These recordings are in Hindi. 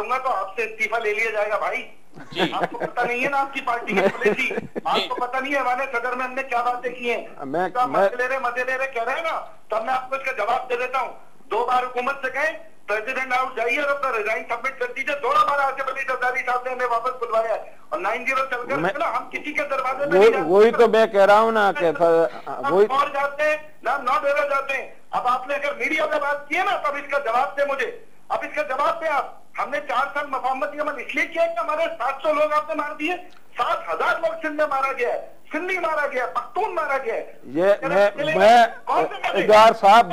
दूंगा तो आपसे इस्तीफा ले लिया जाएगा भाई। जी आपको पता नहीं है ना आपकी पार्टी की पॉलिसी, आपको पता नहीं है हमारे सदर में हमने क्या बातें की हैं। मजे ले रहे कह रहे हैं ना, तब मैं आपको इसका जवाब दे देता हूँ। 2 बार हुकूमत से कहें प्रेसिडेंट आउट जाइए और अपना रिजाइन सबमिट कर दीजिए। 2 बार आसिफ अली जरदारी साहब ने हमें वापस बुलवाया है और 9-0 चलकर ना हम किसी के दरवाजे पे नहीं जाते। वही तो मैं कह रहा हूँ ना कि वही और जाते हैं ना 9 जाते हैं। अब आपने अगर मीडिया में बात की है ना तब इसका जवाब दे मुझे, अब इसका जवाब दे आप। हमने 4 साल मफाहमती अमल इसलिए किया कि हमारे 700 लोग आपने मार दिए, 7,000 लोग सिंध में मारा गया है, सिंधी मारा गया, पख्तून मारा गया है। ये मैं इजार साहब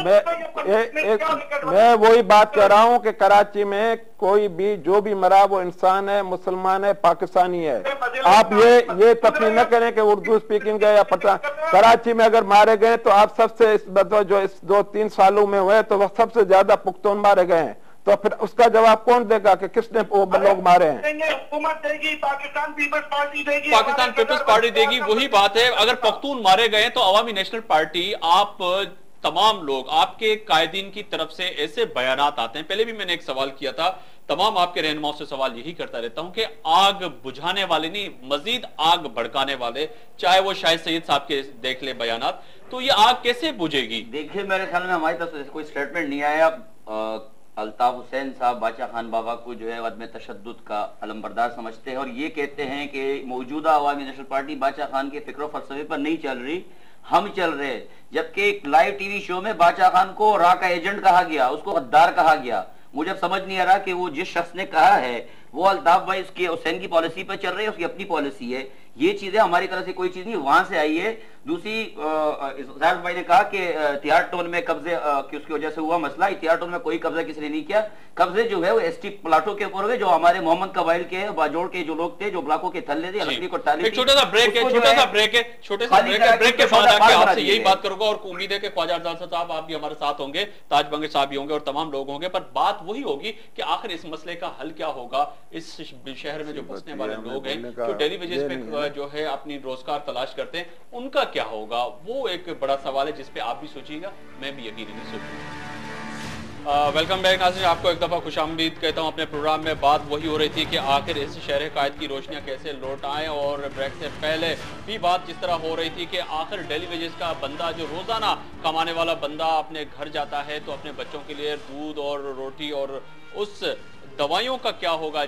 मैं वही बात कर रहा हूँ कि कराची में कोई भी जो भी मरा वो इंसान है, मुसलमान है, पाकिस्तानी है। आप ये तस्लीम न करें कि उर्दू स्पीकिंग है या पता। कराची में अगर मारे गए तो आप सबसे जो इस 2-3 सालों में हुए तो वह सबसे ज्यादा पुख्तून मारे गए हैं, तो फिर उसका जवाब कौन देगा कि किसने वो लोग मारे हैं? हुकूमत देगी, पाकिस्तान पीपल्स पार्टी देगी, पाकिस्तान पीपल्स पार्टी देगी। वही बात है, अगर पख्तून मारे गए तो अवामी नेशनल पार्टी, आप तमाम लोग, आपके कायदीन की तरफ से ऐसे बयानात आते हैं। पहले भी मैंने एक सवाल किया था, तमाम आपके रहनुमाओं से सवाल यही करता रहता हूं कि आग बुझाने वाले नहीं, मजीद आग भड़काने वाले, चाहे वो शाहिद सईद साहब के देख ले बयानात, तो ये आग कैसे बुझेगी? देखिए मेरे ख्याल में हमारी तरफ से कोई स्टेटमेंट नहीं आया। अल्ताफ हुसैन साहब बादशाह खान बाबा को जो है अदम तशद्दुद का अलमबरदार समझते हैं और ये कहते हैं कि मौजूदा अवामी नेशनल पार्टी बादशाह खान के फिक्र फलसफे पर नहीं चल रही, हम चल रहे। जबकि एक लाइव टीवी शो में बादशाह खान को रा का एजेंट कहा गया, उसको गद्दार कहा गया। मुझे समझ नहीं आ रहा कि वो जिस शख्स ने कहा है वो अल्ताफ भाई उसकी हुसैन की पॉलिसी पर चल रहे हैं, उसकी अपनी पॉलिसी है। ये चीजें हमारी तरफ से कोई चीज नहीं वहां से आई है। दूसरी जाहिर भाई ने कहा कि इतिहाद टोल में कब्जे की उसकी वजह से हुआ मसला। इतिहाद टोल में कोई कब्जा किसी ने नहीं किया। कब्जे जो है वो एसटी प्लाटों के ऊपर हुए, जो हमारे मोहम्मद कबाइल के बाजोड़ के जो लोग थे, जो ब्लॉकों के थल्ले थे, लकड़ी को टाली। छोटा सा ब्रेक है, ब्रेक के बाद आपसे यही बात करूंगा और उम्मीद है कि ख्वाजा अफजल साहब आप भी हमारे साथ होंगे, ताज बंगे साहब भी होंगे और तमाम लोग होंगे। पर बात वही होगी कि आखिर इस मसले का हल क्या होगा। इस शहर में जो बसने वाले लोग हैं, जो डेली वेजेस पे जो है अपनी रोजगार तलाश करते हैं, उनका क्या होगा, वो एक बड़ा सवाल है जिस पे आप भी सोचिएगा, मैं भी यकीनन सोचूंगा। वेलकम बैक नाज़रीन, आपको एक दफ़ा खुशामदीद कहता हूँ अपने प्रोग्राम में। बात वही हो रही थी कि आखिर इस शहर कायद की रोशनियाँ कैसे लौट आएँ, और ब्रेक से पहले भी बात जिस तरह हो रही थी कि आखिर डेली वेजेस का बंदा, जो रोज़ाना कमाने वाला बंदा अपने घर जाता है तो अपने बच्चों के लिए दूध और रोटी और उस दवाइयों का क्या होगा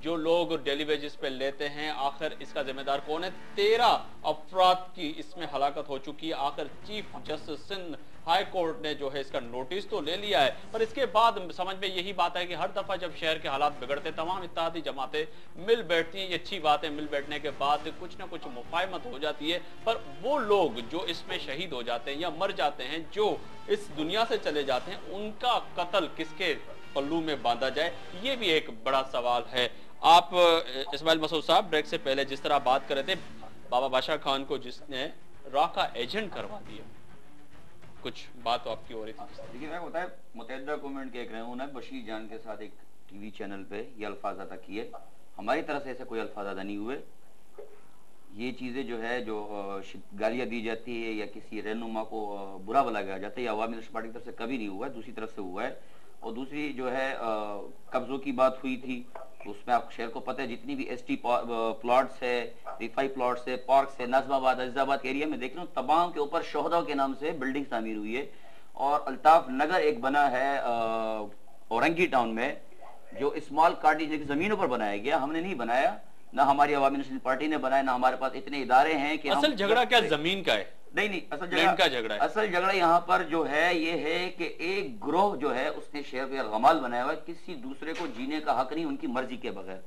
जो लोग डेली वेजेस पे लेते हैं, आखिर इसका जिम्मेदार कौन है? 13 अफराद की इसमें हलाकत हो चुकी है। आखिर chief justice Sindh high court ने जो है इसका नोटिस तो ले लिया है, पर इसके बाद समझ में यही बात है कि हर दफा जब शहर के हालात बिगड़ते तमाम इत्तेहादी जमातें मिल बैठती हैं। ये अच्छी बात है, मिल बैठने के बाद कुछ ना कुछ मुफाहमत हो जाती है। पर वो लोग जो इसमें शहीद हो जाते हैं या मर जाते हैं, जो इस दुनिया से चले जाते हैं, उनका कत्ल किसके पल्लू में बांधा जाए, ये भी एक बड़ा सवाल है। आप इस्माइल मसूद साहब ब्रेक से पहले जिस तरह बात कर रहे थे बाबा बादशाह खान को जिसने रा का एजेंट करवा दिया, कुछ बात तो आपकी हो रही थी। देखिए मैं बताया, मुत्तहिदा गवर्नमेंट के एक रहनुमा बशीर जान के साथ एक टीवी चैनल पे ये अल्फाज अदा किए। हमारी तरफ से ऐसे कोई अल्फाज अदा नहीं हुए। ये चीज़ें जो है, जो गालियाँ दी जाती है या किसी रहनुमा को बुरा बुलाया जाता है, ये अवामी नेशनल पार्टी की तरफ से कभी नहीं हुआ है, दूसरी तरफ से हुआ है। और दूसरी जो है कब्जों की बात हुई थी, तो उसमें आप शहर को पता है जितनी भी एसटी प्लॉट्स है, रिफाई प्लॉट्स है, पार्क्स है, नाजमाबाद अजीजाबाद के एरिया में देख लो, तमाम के ऊपर शोहदा के नाम से बिल्डिंग तामीर हुई है। और अल्ताफ नगर एक बना है औरंगी टाउन में, जो स्मॉल कार्टी जमीनों पर बनाया गया। हमने नहीं बनाया, ना हमारी अवामी नेशनल पार्टी ने बनाया, ना हमारे पास इतने इदारे हैं कि असल झगड़ा क्या जमीन का है? नहीं, असल झगड़ा यहाँ पर जो है ये है कि एक ग्रोह जो है उसने शहर को गमाल बनाया हुआ है, किसी दूसरे को जीने का हक नहीं उनकी मर्जी के बगैर।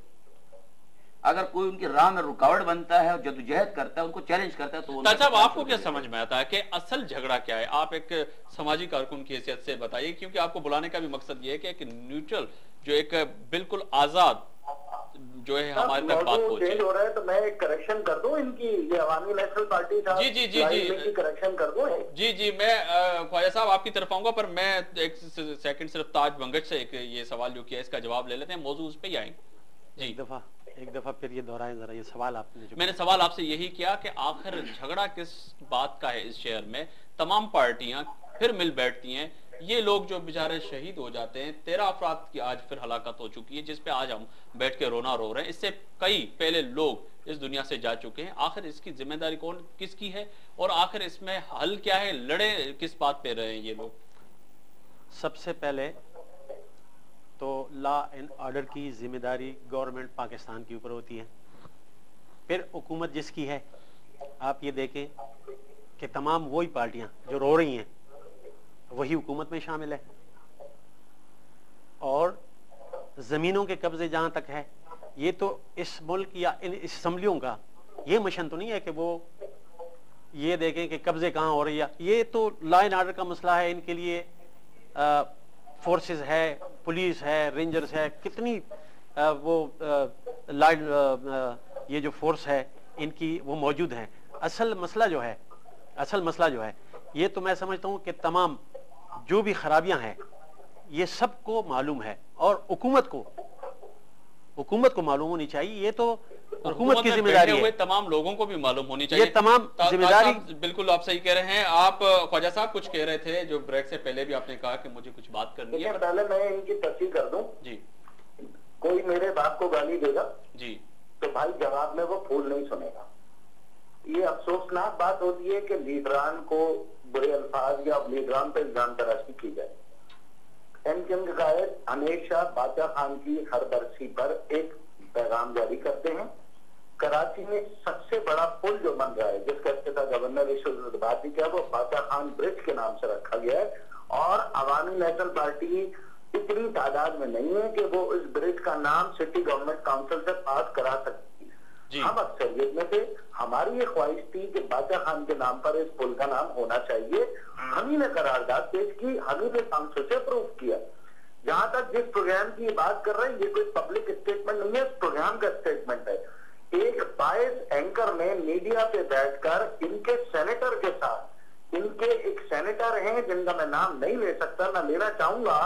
अगर कोई उनकी राह में रुकावट बनता है और जदोजहद करता है, उनको चैलेंज करता है, तो साहब आपको क्या समझ में आता है कि असल झगड़ा क्या है? आप एक समाजी कारकुन की हैसियत से बताइए, क्योंकि आपको बुलाने का भी मकसद ये है कि एक न्यूट्रल, जो एक बिल्कुल आजाद जो है हमारे तक बात पहुंचे। हो रहा है तो मैं एक करेक्शन कर दूं इनकी, ये अवामी नेशनल पार्टी था, जी करेक्शन कर दूं। जी मैं ख्वाजा साहब आपकी तरफ आऊंगा, पर मैं एक सेकंड सिर्फ ताज बंगट से एक ये सवाल जो किया इसका जवाब ले लेते हैं, मौजूद उस पे ही आएंगे। जी एक दफा फिर ये दोहराएं जरा, ये सवाल आपने जो मैंने सवाल आपसे यही किया कि आखिर झगड़ा किस बात का है? इस शहर में तमाम पार्टियां फिर मिल बैठती हैं, ये लोग जो बेचारे शहीद हो जाते हैं, 13 अफराद की आज फिर हलाकत हो चुकी है, जिसपे आज हम बैठ के रोना रो रहे हैं। इससे कई पहले लोग इस दुनिया से जा चुके हैं। आखिर इसकी जिम्मेदारी कौन किसकी है और आखिर इसमें हल क्या है? लड़े किस बात पे रहे हैं ये लोग? सबसे पहले तो लॉ एंड ऑर्डर की जिम्मेदारी गवर्नमेंट पाकिस्तान के ऊपर होती है। फिर हुकूमत जिसकी है, आप ये देखें कि तमाम वही पार्टियां जो रो रही हैं वही हुकूमत में शामिल है। और जमीनों के कब्जे जहां तक है, ये तो इस मुल्क या इन असम्बलियों का ये मिशन तो नहीं है कि वो ये देखें कि कब्जे कहां हो रही है। ये तो लॉ एंड ऑर्डर का मसला है। इनके लिए फोर्सेस है, पुलिस है, रेंजर्स है, कितनी ये जो फोर्स है इनकी वो मौजूद है। असल मसला जो है ये तो मैं समझता हूं कि तमाम जो भी खराबियां हैं ये सबको मालूम है और हुकूमत को मालूम होनी चाहिए। ये तो हुकूमत की जिम्मेदारी है, तमाम लोगों को भी मालूम होनी चाहिए। ये तमाम जिम्मेदारी। बिल्कुल आप सही कह रहे हैं। आप ख्वाजा साहब कुछ कह रहे थे जो ब्रेक से पहले भी आपने कहा कि मुझे कुछ बात करनी है। पहले मैं इनकी तस्दीक कर दूं जी। कोई मेरे बाप को गाली देगा जी तो भाई जवाब में वो फूल नहीं सुनेगा। ये अफसोसनाक बात होती है कि लीडरान को बुरे अल्फाज या लीडरान पर इल्जाम तराशी की जाए। एमक्यूएम के कायद हमेशा बादशाह खान की हर बरसी पर एक पैगाम जारी करते हैं। कराची में सबसे बड़ा पुल जो बन रहा है, जिसका इफ्तिताह गवर्नर बात किया, वो बादशाह खान ब्रिज के नाम से रखा गया है। और अवामी नेशनल पार्टी इतनी तादाद में नहीं है कि वो इस ब्रिज का नाम सिटी गवर्नमेंट काउंसिल से पास करा सकती। हम अक्सरियत में थे, हमारी ये ख्वाहिश थी कि बादशाह खान के नाम पर इस पुल का नाम होना चाहिए। हम ही ने करारदाद पेश की, हम ही ने काउंसिल से अप्रूव किया। जहां तक जिस प्रोग्राम की बात कर रहे हैं, ये कोई पब्लिक स्टेटमेंट नहीं है, इस प्रोग्राम का स्टेटमेंट है। एक बायस एंकर ने मीडिया पे बैठकर इनके सेनेटर के साथ, इनके एक सेनेटर हैं जिनका मैं नाम नहीं ले सकता, ना लेना चाहूंगा,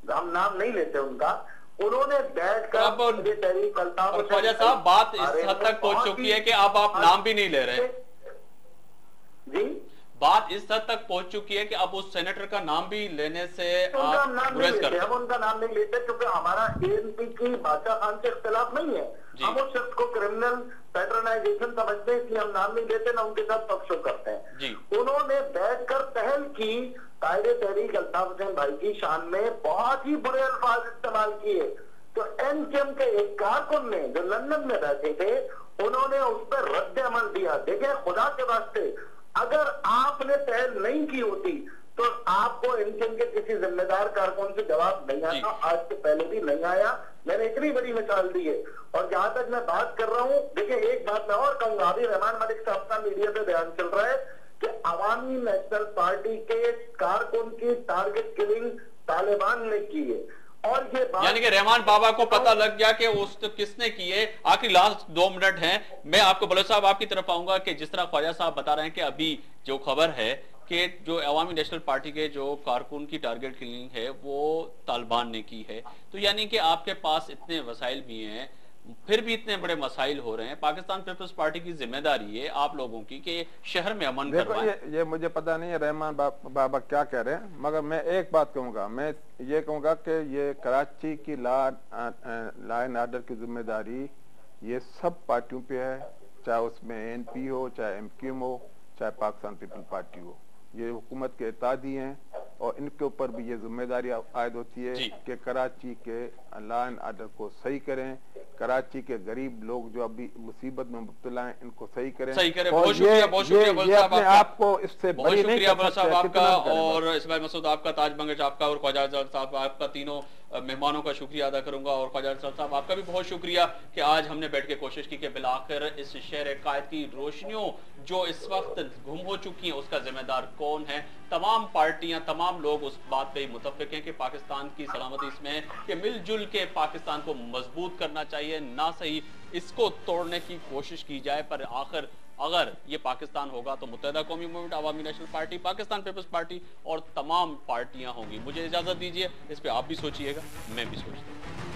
हम नाम नहीं लेते उनका, उन्होंने बैठकर ख्वाजा साहब बात इस हद तक पहुंच चुकी है कि अब आप नाम भी नहीं ले रहे जी। बात इस हद तक पहुंच चुकी है कि अब उस सेनेटर का नाम भी लेने से हम उनका नाम नहीं लेते क्योंकि हमारा एएनपी की बादशाह खान से इख्तिलाफ नहीं है। हम उस शख्स को क्रिमिनल पैटर्नाइजेशन समझते हैं, इसलिए हम नाम नहीं लेते, ना उनके साथ पक्षो करते हैं। उन्होंने बैठकर पहल की, कायदे तहरीक अल्ताफ हुसैन भाई की शान में बहुत ही बुरे अल्फाज इस्तेमाल किए। तो एमक्यूएम के एक कारकुन ने जो लंदन में बैठे थे, उन्होंने उस पर रद्द अमल दिया। देखिए खुदा के वास्ते, अगर आपने पहल नहीं की होती तो आपको एमक्यूएम के किसी जिम्मेदार कारकुन से जवाब नहीं आता, आज से पहले भी नहीं आया। मैंने इतनी बड़ी मिसाल दी है। और जहां तक मैं बात कर रहा हूं, देखिए एक बात मैं और कहूंगा, अभी रहमान मलिक साहब का मीडिया पे बयान चल रहा है कि अवामी नेशनल पार्टी के कारकुन की टारगेट किलिंग तालिबान ने की है। और ये यानी कि रहमान बाबा को पता लग गया कि उस किसने की है। आखिर लास्ट 2 मिनट हैं, मैं आपको बलोच साहब आपकी तरफ आऊंगा कि जिस तरह ख्वाजा साहब बता रहे हैं कि अभी जो खबर है कि जो अवामी नेशनल पार्टी के जो कारकुन की टारगेट किलिंग है वो तालिबान ने की है, तो यानी कि आपके पास इतने वसाइल भी हैं, फिर भी इतने बड़े मसाइल हो रहे हैं। पाकिस्तान पीपल्स पार्टी की जिम्मेदारी है आप लोगों की कि शहर में अमन करवाएं। ये मुझे पता नहीं है रहमान बाबा क्या कह रहे हैं, मगर मैं एक बात कहूंगा, मैं ये कहूंगा कि ये कराची की लॉ एंड ऑर्डर की जिम्मेदारी ये सब पार्टियों पे है, चाहे उसमें एनपी हो, चाहे एमक्यूएम हो, चाहे पाकिस्तान पीपल्स पार्टी हो। ये हुकूमत के इत्तेहादी हैं और इनके ऊपर भी ये जिम्मेदारी आयद होती है कि कराची के लॉ एंड ऑर्डर को सही करें, कराची के गरीब लोग जो अभी मुसीबत में मुब्तला हैं इनको सही करें। बहुत शुक्रिया अपने आपको इससे बहुत शुक्रिया साहब आपका, और इस्माइल मसूद आपका, ताज बंगश आपका, और ख्वाजा साहब आपका, तीनों मेहमानों का शुक्रिया अदा करूंगा। और ख्वाजा साहब आपका भी बहुत शुक्रिया कि आज हमने बैठ के कोशिश की कि बिलाखिर इस शहर कायद की रोशनियों जो इस वक्त गुम हो चुकी हैं उसका जिम्मेदार कौन है। तमाम पार्टियां, तमाम लोग उस बात पे मुतफिक हैं कि पाकिस्तान की सलामती इसमें है कि मिलजुल के पाकिस्तान को मजबूत करना चाहिए, ना सही इसको तोड़ने की कोशिश की जाए। पर आखिर अगर ये पाकिस्तान होगा तो Muttahida Qaumi movement, Awami national party, Pakistan peoples party और तमाम पार्टियां होंगी। मुझे इजाजत दीजिए, इस पे आप भी सोचिएगा, मैं भी सोचता हूँ।